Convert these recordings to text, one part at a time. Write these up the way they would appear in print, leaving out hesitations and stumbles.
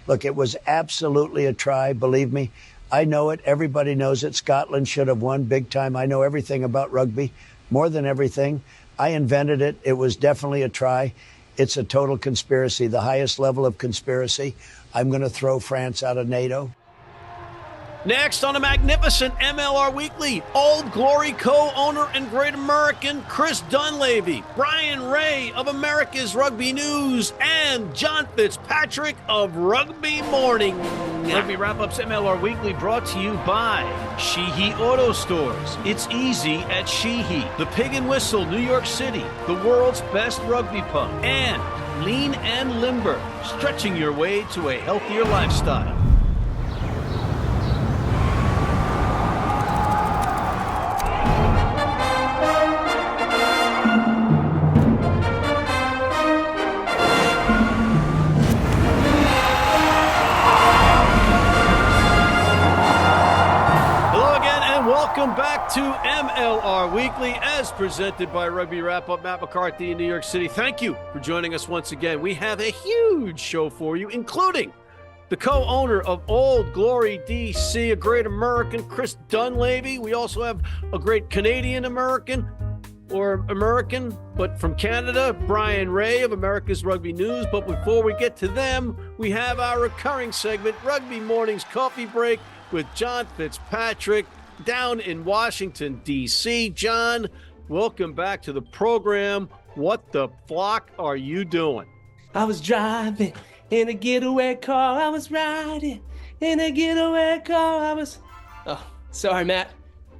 Look, it was absolutely a try. Believe me, I know it. Everybody knows it. Scotland should have won big time. I know everything about rugby, more than everything. I invented it. It was definitely a try. It's a total conspiracy, the highest level of conspiracy. I'm going to throw France out of NATO. Next on a magnificent MLR Weekly, Old Glory co-owner and great American Chris Dunlavey, Bryan Ray of America's Rugby News, and John Fitzpatrick of Rugby Morning. Rugby Wrap-Up's MLR Weekly brought to you by Sheehy Auto Stores. It's easy at Sheehy. The Pig and Whistle, New York City, the world's best rugby pub. And Lean and Limber, stretching your way to a healthier lifestyle. Welcome back to MLR Weekly, as presented by Rugby Wrap-Up. Matt McCarthy in New York City. Thank you for joining us once again. We have a huge show for you, including the co-owner of Old Glory DC, a great American, Chris Dunlavey. We also have a great Canadian American, or American, but from Canada, Bryan Ray of America's Rugby News. But before we get to them, we have our recurring segment, Rugby Morning's Coffee Break, with John Fitzpatrick, down in Washington, D.C. John, welcome back to the program. What the flock are you doing? I was driving in a getaway car. I was riding in a getaway car. Oh, sorry, Matt.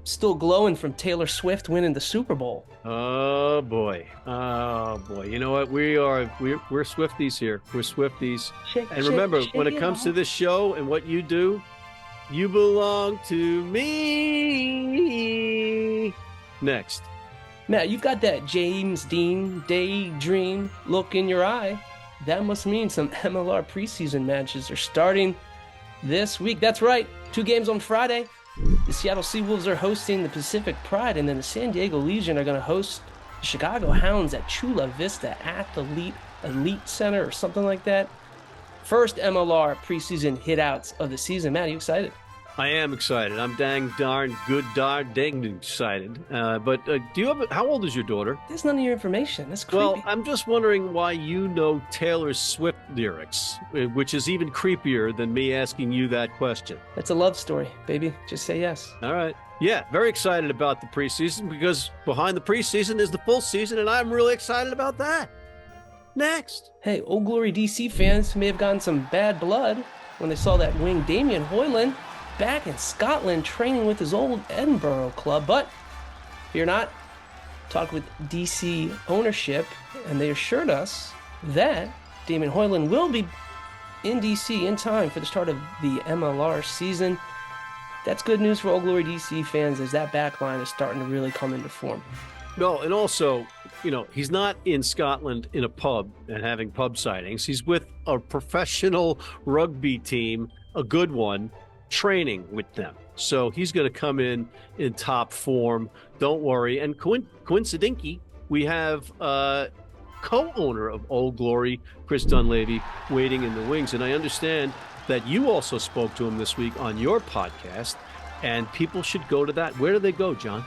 Still glowing from Taylor Swift winning the Super Bowl. Oh, boy. Oh, boy. You know what? We're Swifties here. We're Swifties. And remember, when it comes to this show and what you do, you belong to me. Next. Matt, you've got that James Dean daydream look in your eye. That must mean some MLR preseason matches are starting this week. That's right. 2 games on Friday. The Seattle Seawolves are hosting the Pacific Pride, and then the San Diego Legion are going to host the Chicago Hounds at Chula Vista Elite Center or something like that. First MLR preseason hit-outs of the season. Matt, are you excited? I am excited. I'm dang excited. But do you have? How old is your daughter? That's none of your information. That's creepy. Well, I'm just wondering why you know Taylor Swift lyrics, which is even creepier than me asking you that question. It's a love story, baby. Just say yes. All right. Yeah, very excited about the preseason, because behind the preseason is the full season, and I'm really excited about that. Next. Hey, Old Glory DC fans may have gotten some bad blood when they saw that wing Damien Hoyland back in Scotland training with his old Edinburgh club, but fear not. Talked with DC ownership, and they assured us that Damien Hoyland will be in DC in time for the start of the MLR season. That's good news for Old Glory DC fans, as that backline is starting to really come into form. No, and also, you know, he's not in Scotland in a pub and having pub sightings. He's with a professional rugby team, a good one, training with them. So he's going to come in top form. Don't worry. And coincidentally, we have co-owner of Old Glory, Chris Dunlavey, waiting in the wings. And I understand that you also spoke to him this week on your podcast, and people should go to that. Where do they go, John?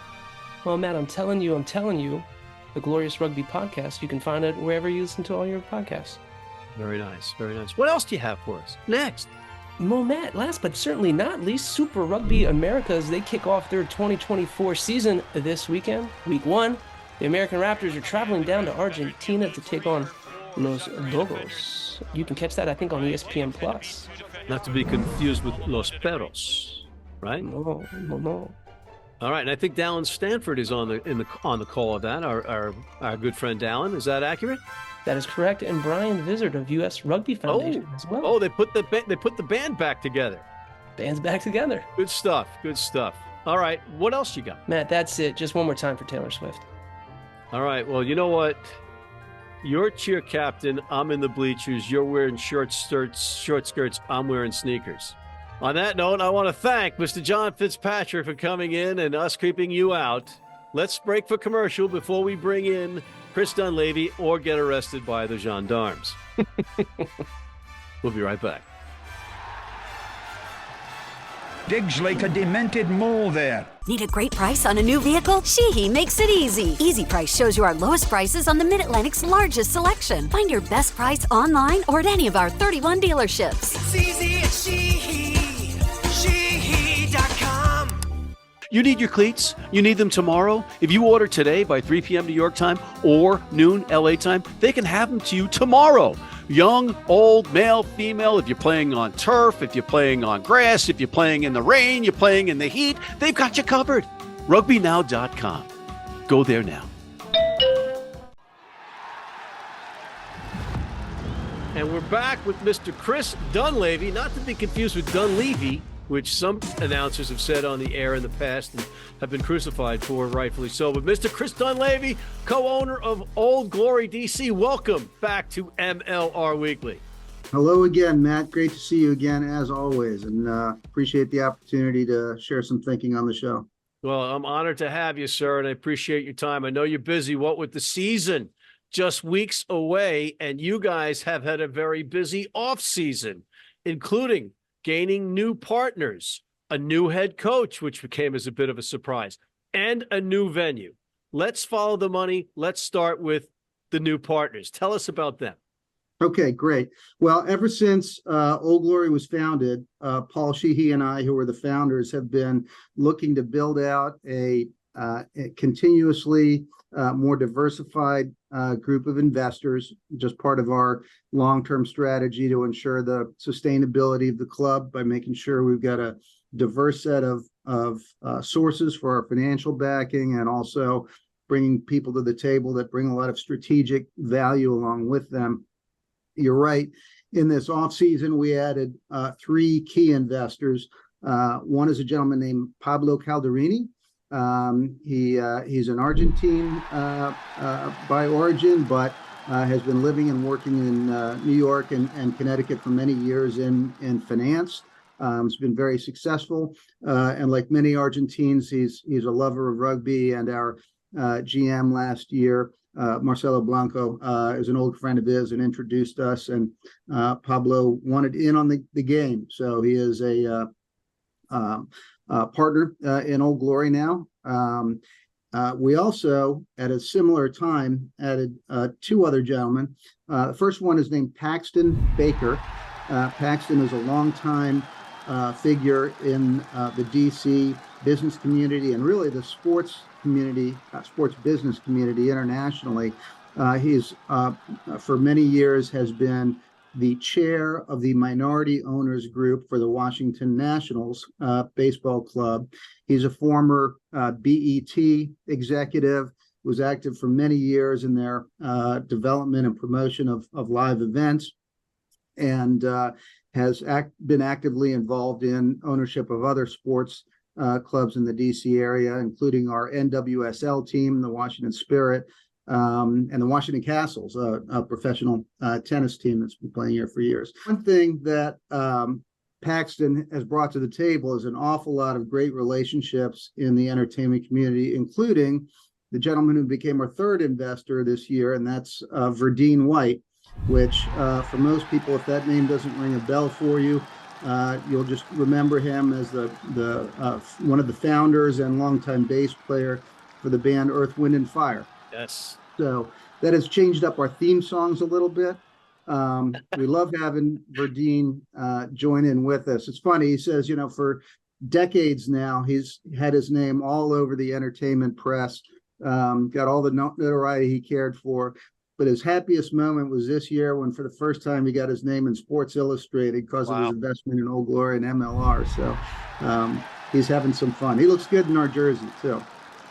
Well, Matt, I'm telling you, the Glorious Rugby Podcast, you can find it wherever you listen to all your podcasts. Very nice, very nice. What else do you have for us? Next. Well, Matt, last but certainly not least, Super Rugby Americas, they kick off their 2024 season this weekend. Week 1, the American Raptors are traveling down to Argentina to take on Los Lobos. You can catch that, I think, on ESPN+. Not to be confused with Los Perros, right? No. All right, and I think Dallin Stanford is on the call of that. Our good friend Dallin, is that accurate? That is correct, and Brian Vizard of U.S. Rugby Foundation as well. Oh, they put the band back together. Band's back together. Good stuff. All right, what else you got? Matt, that's it. Just one more time for Taylor Swift. All right, well, you know what? You're cheer captain. I'm in the bleachers. You're wearing short skirts. I'm wearing sneakers. On that note, I want to thank Mr. John Fitzpatrick for coming in and us keeping you out. Let's break for commercial before we bring in Chris Dunlavey or get arrested by the gendarmes. We'll be right back. Digs like a demented mole there. Need a great price on a new vehicle? Sheehy makes it easy. Easy Price shows you our lowest prices on the Mid-Atlantic's largest selection. Find your best price online or at any of our 31 dealerships. It's easy at Sheehy. Sheehy.com. You need your cleats? You need them tomorrow? If you order today by 3 p.m. New York time or noon LA time, they can have them to you tomorrow. Young, old, male, female, if you're playing on turf, if you're playing on grass, if you're playing in the rain, you're playing in the heat, they've got you covered. RugbyNow.com. Go there now. And we're back with Mr. Chris Dunlavey, not to be confused with Dunleavy, which some announcers have said on the air in the past and have been crucified for, rightfully so. But Mr. Chris Dunlavey, co-owner of Old Glory DC, welcome back to MLR Weekly. Hello again, Matt. Great to see you again, as always, and appreciate the opportunity to share some thinking on the show. Well, I'm honored to have you, sir, and I appreciate your time. I know you're busy, what with the season just weeks away, and you guys have had a very busy off-season, including gaining new partners, a new head coach, which came as a bit of a surprise, and a new venue. Let's follow the money. Let's start with the new partners. Tell us about them. Okay, great. Well, ever since Old Glory was founded, Paul Sheehy and I, who were the founders, have been looking to build out a continuously more diversified group of investors, just part of our long-term strategy to ensure the sustainability of the club by making sure we've got a diverse set of sources for our financial backing, and also bringing people to the table that bring a lot of strategic value along with them. You're right. In this offseason, we added 3 key investors. One is a gentleman named Pablo Calderini. He's an Argentine by origin, but has been living and working in New York and Connecticut for many years in finance. He's been very successful, and like many Argentines, he's a lover of rugby. And our GM last year, Marcelo Blanco, is an old friend of his and introduced us. And Pablo wanted in on the game, so he is a partner in Old Glory now. We also, at a similar time, added 2 other gentlemen. The first one is named Paxton Baker. Paxton is a longtime figure in the DC business community and really the sports community, sports business community internationally. He's for many years has been the chair of the minority owners group for the Washington Nationals baseball club. He's a former BET executive, was active for many years in their development and promotion of live events, and has been actively involved in ownership of other sports clubs in the DC area, including our NWSL team, the Washington Spirit, and the Washington Castles, a professional tennis team that's been playing here for years. One thing that Paxton has brought to the table is an awful lot of great relationships in the entertainment community, including the gentleman who became our 3rd investor this year, and that's Verdine White, which for most people, if that name doesn't ring a bell for you, you'll just remember him as the one of the founders and longtime bass player for the band Earth, Wind and Fire. Yes. So that has changed up our theme songs a little bit. We love having Verdine join in with us. It's funny, he says, for decades now, he's had his name all over the entertainment press, got all the notoriety he cared for. But his happiest moment was this year when, for the first time, he got his name in Sports Illustrated because of his investment in Old Glory and MLR. So he's having some fun. He looks good in our jersey, too.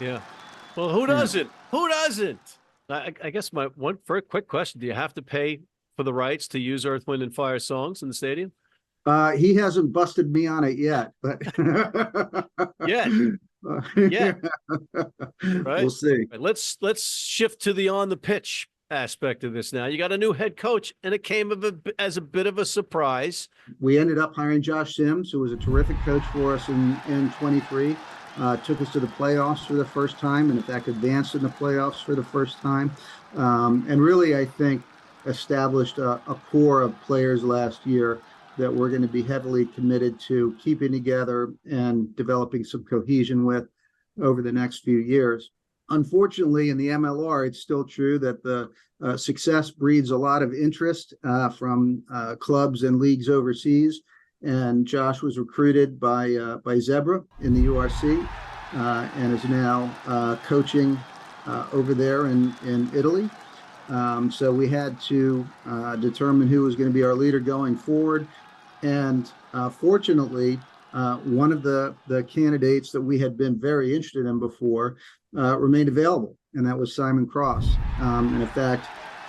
Yeah. Well, who doesn't? Who doesn't? I guess my one very quick question: do you have to pay for the rights to use Earth, Wind, and Fire songs in the stadium? He hasn't busted me on it yet, but Yeah. Right. We'll see. Right, let's shift to the on the pitch aspect of this now. You got a new head coach, and it came as a bit of a surprise. We ended up hiring Josh Sims, who was a terrific coach for us in 23. Took us to the playoffs for the first time, and in fact advanced in the playoffs for the first time. And really, I think, established a core of players last year that we're going to be heavily committed to keeping together and developing some cohesion with over the next few years. Unfortunately, in the MLR, it's still true that the success breeds a lot of interest from clubs and leagues overseas. And Josh was recruited by Zebra in the URC and is now coaching over there in Italy. So we had to determine who was going to be our leader going forward. And fortunately, one of the candidates that we had been very interested in before remained available, and that was Simon Cross. And in fact,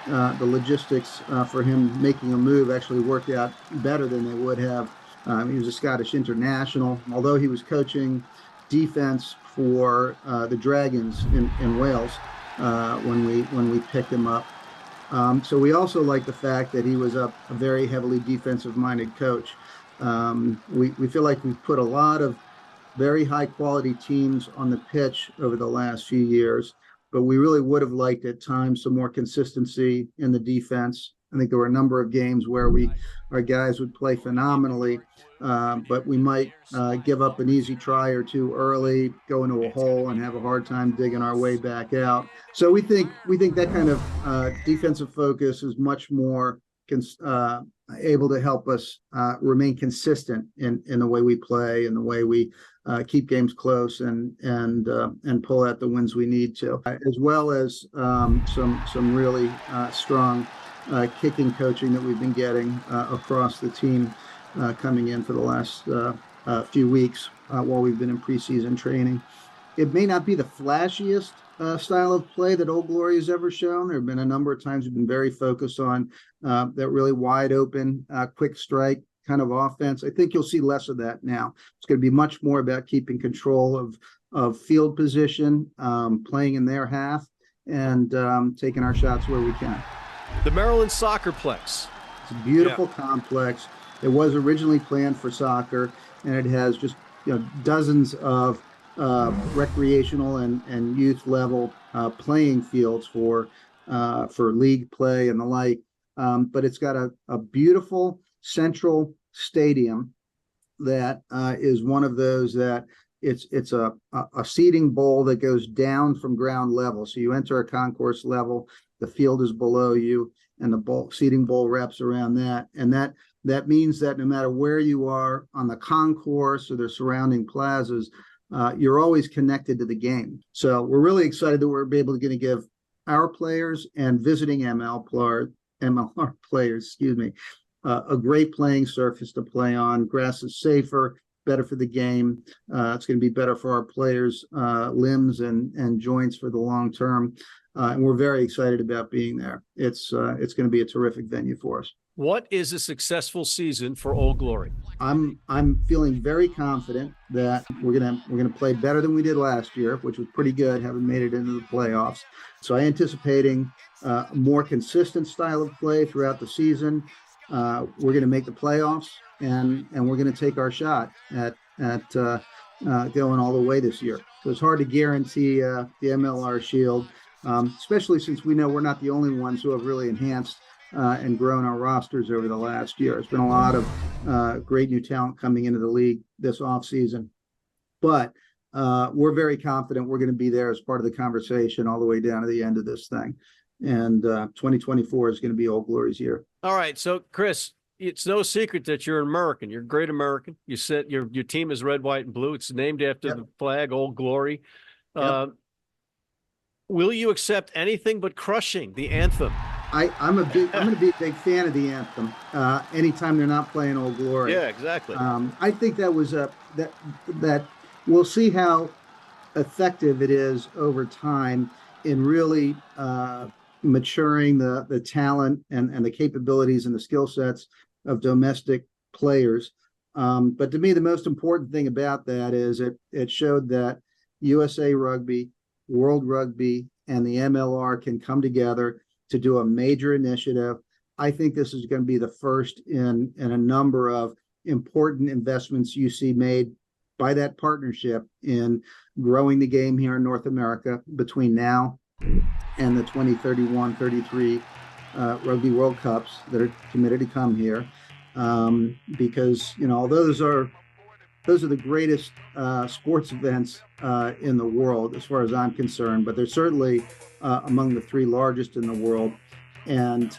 the logistics for him making a move actually worked out better than they would have. He was a Scottish international, although he was coaching defense for the Dragons in Wales when we picked him up. So we also like the fact that he was a very heavily defensive-minded coach. We feel like we've put a lot of very high-quality teams on the pitch over the last few years, but we really would have liked at times some more consistency in the defense. I think there were a number of games where our guys would play phenomenally, but we might give up an easy try or two early, go into a hole, and have a hard time digging our way back out. So we think that kind of defensive focus is much more able to help us remain consistent in the way we play and the way we keep games close and pull out the wins we need to, as well as some really strong kicking coaching that we've been getting across the team coming in for the last few weeks while we've been in preseason training. It may not be the flashiest style of play that Old Glory has ever shown. There have been a number of times we've been very focused on that really wide open, quick strike kind of offense. I think you'll see less of that now. It's going to be much more about keeping control of field position, playing in their half, and taking our shots where we can. The Maryland Soccerplex. It's a beautiful complex. It was originally planned for soccer, and it has just dozens of recreational and youth level playing fields for league play and the like. But it's got a beautiful central stadium that is one of those that it's a seating bowl that goes down from ground level. So you enter a concourse level, the field is below you, and the seating bowl wraps around that. And that means that no matter where you are on the concourse or the surrounding plazas, you're always connected to the game. So we're really excited that we're able to give our players and visiting MLR players, a great playing surface to play on. Grass is safer, better for the game. It's going to be better for our players' limbs and joints for the long term. And we're very excited about being there. It's going to be a terrific venue for us. What is a successful season for Old Glory? I'm feeling very confident that we're gonna play better than we did last year, which was pretty good, having made it into the playoffs. So I'm anticipating a more consistent style of play throughout the season. We're going to make the playoffs, and we're going to take our shot at going all the way this year. So it's hard to guarantee the MLR Shield, especially since we know we're not the only ones who have really enhanced and grown our rosters over the last year. There's been a lot of great new talent coming into the league this offseason. But we're very confident we're going to be there as part of the conversation all the way down to the end of this thing. And 2024 is going to be Old Glory's year. All right. So, Chris, it's no secret that you're an American. You're a great American. You said your team is red, white, and blue. It's named after the flag, Old Glory. Will you accept anything but crushing the anthem? I'm going to be a big fan of the anthem anytime they're not playing Old Glory. Yeah, exactly. I think that was that we'll see how effective it is over time in really maturing the talent and the capabilities and the skill sets of domestic players. But to me, the most important thing about that is it showed that USA Rugby, World Rugby, and the MLR can come together to do a major initiative. I think this is going to be the first in a number of important investments you see made by that partnership in growing the game here in North America between now and the 2031-33 Rugby World Cups that are committed to come here. because, although those are the greatest sports events in the world, as far as I'm concerned, but they're certainly among the 3 largest in the world. And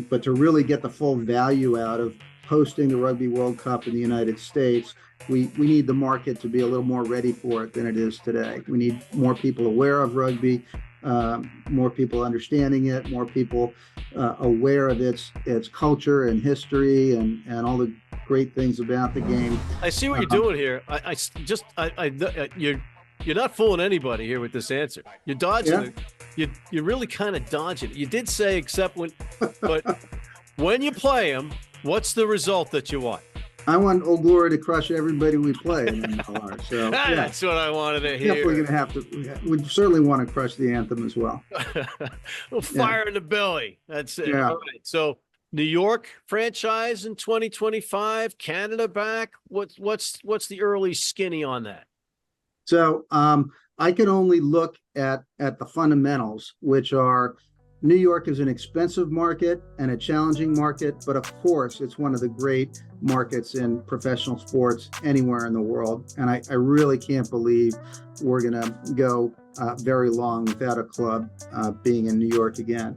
but to really get the full value out of hosting the Rugby World Cup in the United States, we need the market to be a little more ready for it than it is today. We need more people aware of rugby, more people understanding it, more people aware of its culture and history and all the great things about the game. I see what you're doing here. You're not fooling anybody here with this answer. You're dodging it. You're really kind of dodging it. You did say except when, but when you play them, what's the result that you want? I want Old Glory to crush everybody we play in MLR. So that's what I wanted to hear. Definitely going to have to. We certainly want to crush the Anthem as well. Well, fire in the belly. That's it. Yeah. All right. So New York franchise in 2025, Canada back. What's the early skinny on that? So I can only look at the fundamentals, which are New York is an expensive market and a challenging market, but of course it's one of the great markets in professional sports anywhere in the world. And I really can't believe we're going to go very long without a club being in New York again.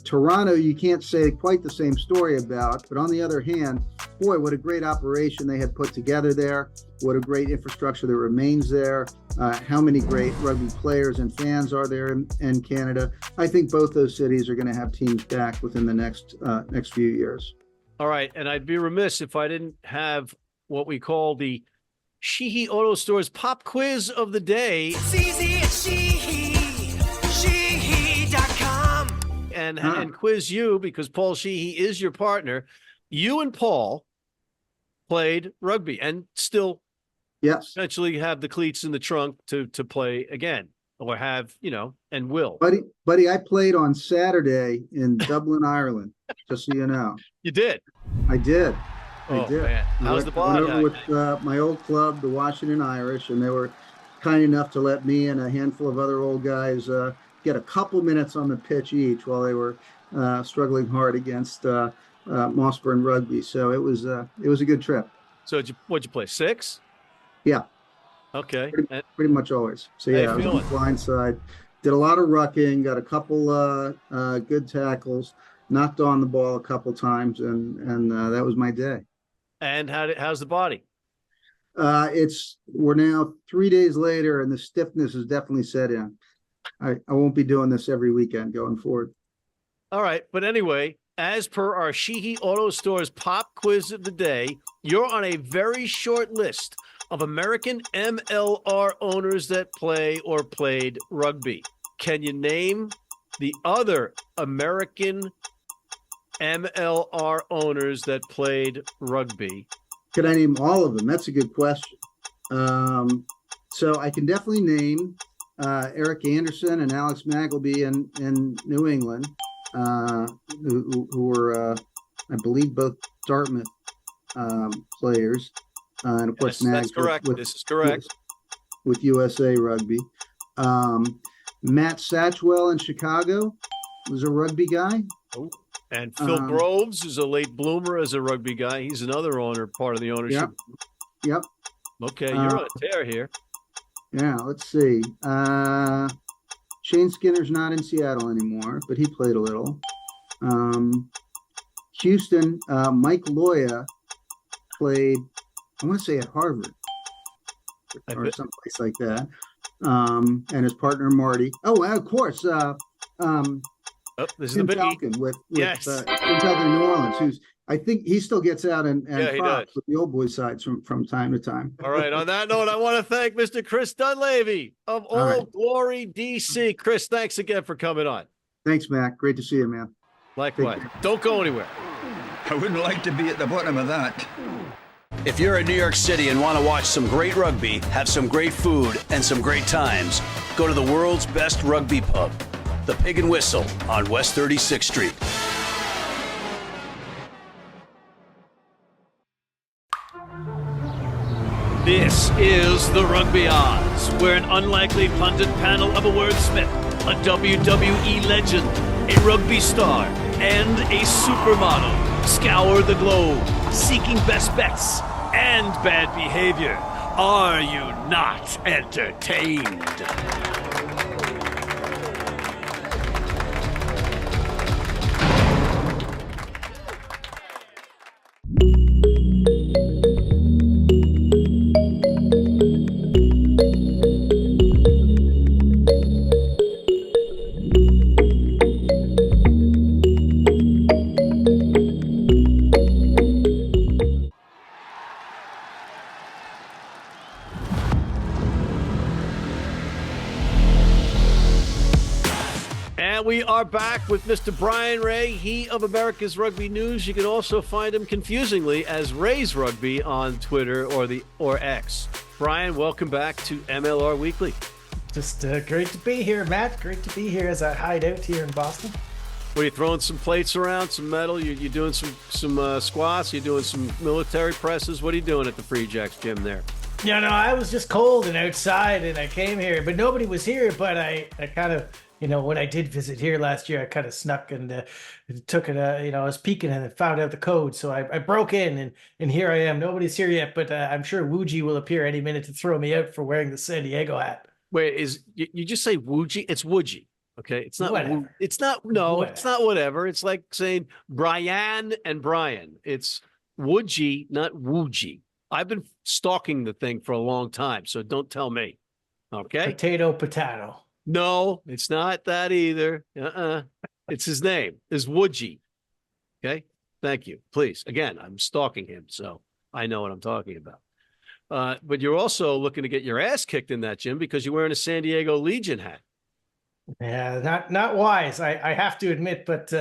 Toronto, you can't say quite the same story about, but on the other hand, boy, what a great operation they had put together there. What a great infrastructure that remains there. How many great rugby players and fans are there in Canada. I think both those cities are going to have teams back within the next few years. All right. And I'd be remiss if I didn't have what we call the Sheehy Auto Store's pop quiz of the day. It's easy at Sheehy.com. And quiz you, because Paul Sheehy is your partner. You and Paul played rugby and still essentially have the cleats in the trunk to play again, or have, and will. Buddy, I played on Saturday in Dublin, Ireland, just so you know. You did? I did. I did. Man. How's the ball? I went over with my old club, the Washington Irish, and they were kind enough to let me and a handful of other old guys get a couple minutes on the pitch each while they were struggling hard against Mossburn Rugby. So it was a good trip. So what'd you play, 6? Yeah. Okay. Pretty much always. So yeah, I was on the blindside. Did a lot of rucking, got a couple good tackles, knocked on the ball a couple times, and that was my day. And how's the body? We're now 3 days later, and the stiffness has definitely set in. I won't be doing this every weekend going forward. All right. But anyway, as per our Sheehy Auto Store's pop quiz of the day, you're on a very short list of American MLR owners that play or played rugby. Can you name the other American MLR owners that played rugby? Can I name all of them? That's a good question. So I can definitely name Eric Anderson and Alex Magleby in New England, who were, I believe, both Dartmouth players. And of course, that's correct. This is correct. With USA Rugby. Matt Satchwell in Chicago was a rugby guy. Oh. And Phil Groves is a late bloomer as a rugby guy. He's another owner, part of the ownership. Yep. Okay, you're on a tear here. Yeah, let's see. Shane Skinner's not in Seattle anymore, but he played a little. Houston, Mike Loya played, I want to say at Harvard or someplace like that. And his partner Marty. Oh, and of course, this is Tim the Falcon with yes. Tim Falcon in New Orleans, who's I think he still gets out and props with the old boys sides from time to time. All right. On that note, I want to thank Mr. Chris Dunlavey of Old Glory, DC. Chris, thanks again for coming on. Thanks, Matt. Great to see you, man. Likewise. Don't go anywhere. I wouldn't like to be at the bottom of that. If you're in New York City and want to watch some great rugby, have some great food, and some great times, go to the world's best rugby pub, the Pig and Whistle on West 36th Street. This is the Rugby Odds, where an unlikely pundit panel of a wordsmith, a WWE legend, a rugby star, and a supermodel Scour the globe, seeking best bets and bad behavior. Are you not entertained? And we are back with Mr. Bryan Ray, he of America's Rugby News. You can also find him confusingly as Ray's Rugby on Twitter or X. Bryan, welcome back to MLR Weekly. Just great to be here, Matt. Great to be here as I hide out here in Boston. What are you throwing some plates around, some metal? You doing some squats? You doing some military presses? What are you doing at the Free Jacks gym there? Yeah, no, I was just cold and outside, and I came here, but nobody was here. But I kind of, when I did visit here last year, I kind of snuck and took it. I was peeking and found out the code, so I broke in, and here I am. Nobody's here yet, but I'm sure Wuji will appear any minute to throw me out for wearing the San Diego hat. Wait, you just say Wuji? It's Wuji. Okay, it's not. Whatever. It's not. No, whatever. It's not whatever. It's like saying Bryan and Bryan. It's Wuji, not Wuji. I've been stalking the thing for a long time, so don't tell me. Okay. Potato. No, it's not that either. It's his name. Is Wuji. Okay. Thank you. Please. Again, I'm stalking him, so I know what I'm talking about. But you're also looking to get your ass kicked in that gym because you're wearing a San Diego Legion hat. Yeah, not wise. I have to admit, but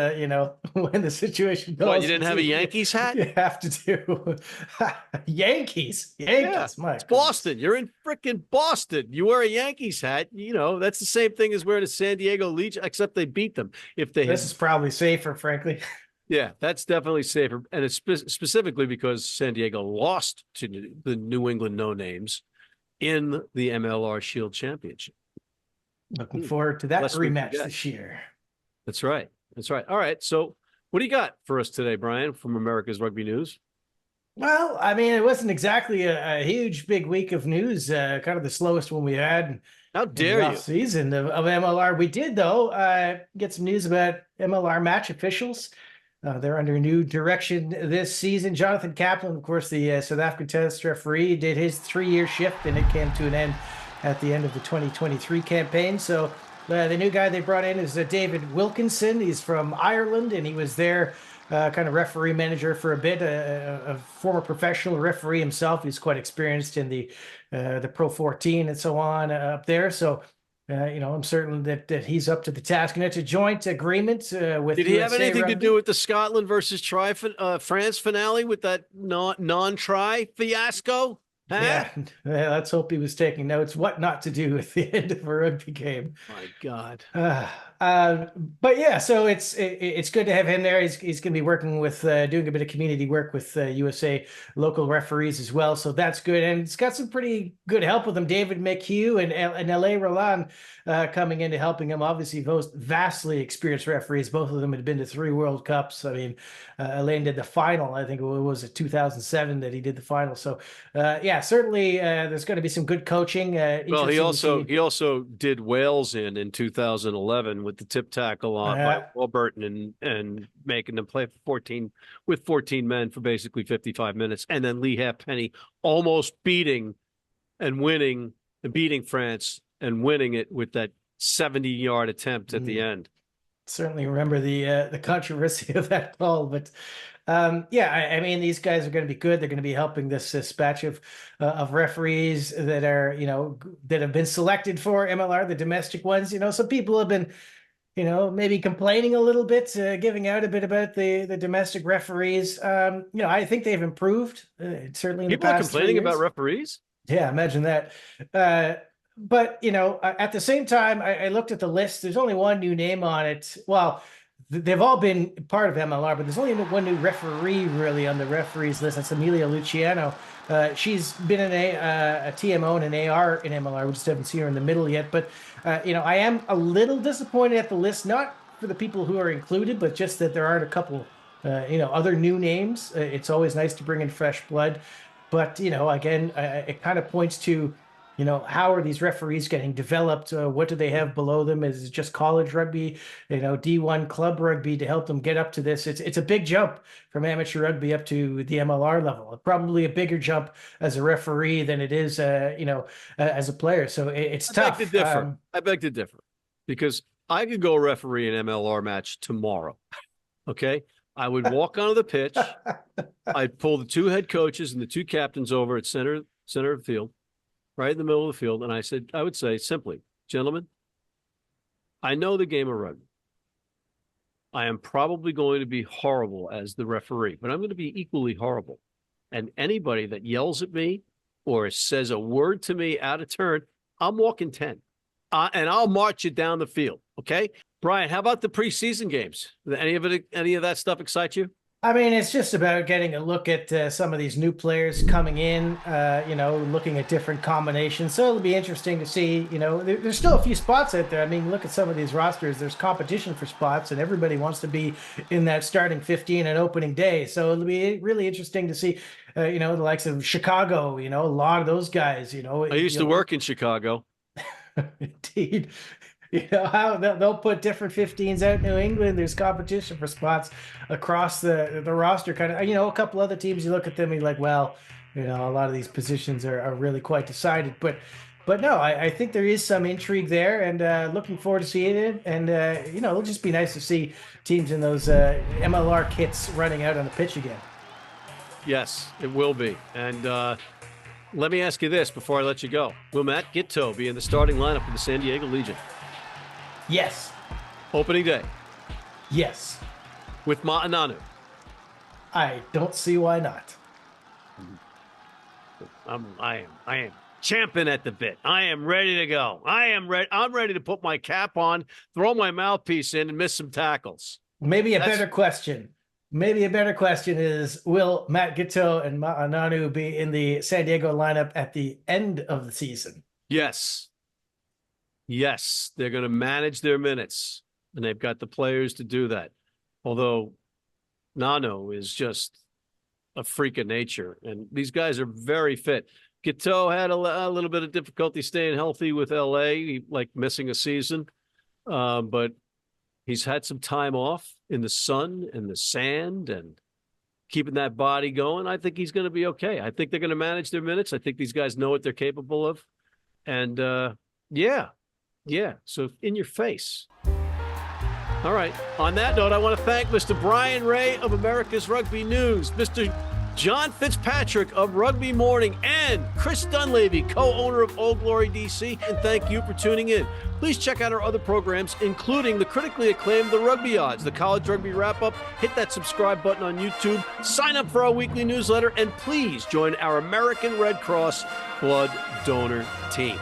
when the situation goes, what, you didn't have a Yankees hat? You have to do Yankees. Yeah, my it's Boston. You're in frickin' Boston. You wear a Yankees hat. That's the same thing as wearing a San Diego Legion, except they beat them. This is probably safer, frankly. Yeah, that's definitely safer, and it's specifically because San Diego lost to the New England No Names in the MLR Shield Championship. Looking forward to that rematch this year. That's right. All right. So what do you got for us today, Bryan, from America's Rugby News? Well, I mean, it wasn't exactly a huge, big week of news, kind of the slowest one we had. How dare you? Season of MLR. We did, though, get some news about MLR match officials. They're under new direction this season. Jonathan Kaplan, of course, the South African test referee, did his 3-year shift, and it came to an end at the end of the 2023 campaign. So the new guy they brought in is David Wilkinson. He's from Ireland, and he was their kind of referee manager for a bit, a former professional referee himself. He's quite experienced in the Pro 14 and so on up there. So, I'm certain that he's up to the task. And it's a joint agreement with Did he have USA anything Rugby. to do with the Scotland versus France finale with that non-try fiasco? Huh? Yeah, let's hope he was taking notes. What not to do at the end of a rugby game. My God. But yeah, so it's good to have him there. He's going to be working with doing a bit of community work with USA local referees as well. So that's good, and it's got some pretty good help with him. David McHugh and L.A. Roland coming in to helping him. Obviously, both vastly experienced referees. Both of them had been to 3 World Cups. I mean, Elaine did the final. I think it was 2007 that he did the final. So yeah, certainly there's going to be some good coaching. Well, he also did Wales in 2011 with the tip tackle on by Warburton and making them play 14 men for basically 55 minutes, and then Lee Halfpenny almost beating France and winning it with that 70-yard attempt at the end. Certainly remember the controversy of that call, but yeah, I mean, these guys are going to be good. They're going to be helping this batch of referees that are, that have been selected for MLR, the domestic ones. Some people have been, maybe complaining a little bit, giving out a bit about the domestic referees. I think they've improved, certainly in the past 3 years. People are complaining about referees? Yeah, imagine that. But, at the same time, I looked at the list. There's only one new name on it. Well, they've all been part of MLR, but there's only one new referee really on the referees list. That's Amelia Luciano. She's been in a TMO and an AR in MLR. We just haven't seen her in the middle yet. But, I am a little disappointed at the list, not for the people who are included, but just that there aren't a couple other new names. It's always nice to bring in fresh blood. But, again, it kind of points to, how are these referees getting developed? What do they have below them? Is it just college rugby, D1 club rugby to help them get up to this? It's a big jump from amateur rugby up to the MLR level. Probably a bigger jump as a referee than it is, as a player. So it's tough. I beg to differ because I could go referee an MLR match tomorrow. Okay. I would walk onto the pitch. I'd pull the 2 head coaches and the 2 captains over at center of the field, right in the middle of the field. And I would say simply, gentlemen, I know the game of rugby. I am probably going to be horrible as the referee, but I'm going to be equally horrible. And anybody that yells at me or says a word to me out of turn, I'm walking 10. And I'll march you down the field. Okay. Bryan, how about the preseason games? Any of that stuff excite you? I mean, it's just about getting a look at some of these new players coming in, looking at different combinations. So it'll be interesting to see, there's still a few spots out there. I mean, look at some of these rosters. There's competition for spots and everybody wants to be in that starting 15 at opening day. So it'll be really interesting to see, the likes of Chicago, a lot of those guys, I used to work in Chicago. Indeed. How they'll put different 15s out in New England. There's competition for spots across the roster. Kind of, a couple other teams, you look at them and you're like, well, a lot of these positions are really quite decided. But no, I think there is some intrigue there, and looking forward to seeing it. And, it'll just be nice to see teams in those MLR kits running out on the pitch again. Yes, it will be. And let me ask you this before I let you go. Will Matt Gidto be in the starting lineup for the San Diego Legion? Yes. Opening day? Yes. With Ma'ananu? I don't see why not. I am champing at the bit. I am ready to go. I'm ready to put my cap on, throw my mouthpiece in, and miss some tackles. Maybe a better question is, will Matt Gidto and Ma'ananu be in the San Diego lineup at the end of the season? Yes. Yes, they're going to manage their minutes, and they've got the players to do that. Although Nano is just a freak of nature, and these guys are very fit. Gidto had a little bit of difficulty staying healthy with LA, like missing a season, but he's had some time off in the sun and the sand and keeping that body going. I think he's going to be okay. I think they're going to manage their minutes. I think these guys know what they're capable of. And yeah. So in your face. All right. On that note, I want to thank Mr. Bryan Ray of America's Rugby News, Mr. John Fitzpatrick of Rugby Morning, and Chris Dunlavey, co-owner of Old Glory DC. And thank you for tuning in. Please check out our other programs, including the critically acclaimed The Rugby Odds, the College Rugby Wrap-Up. Hit that subscribe button on YouTube. Sign up for our weekly newsletter, and please join our American Red Cross Blood Donor Team.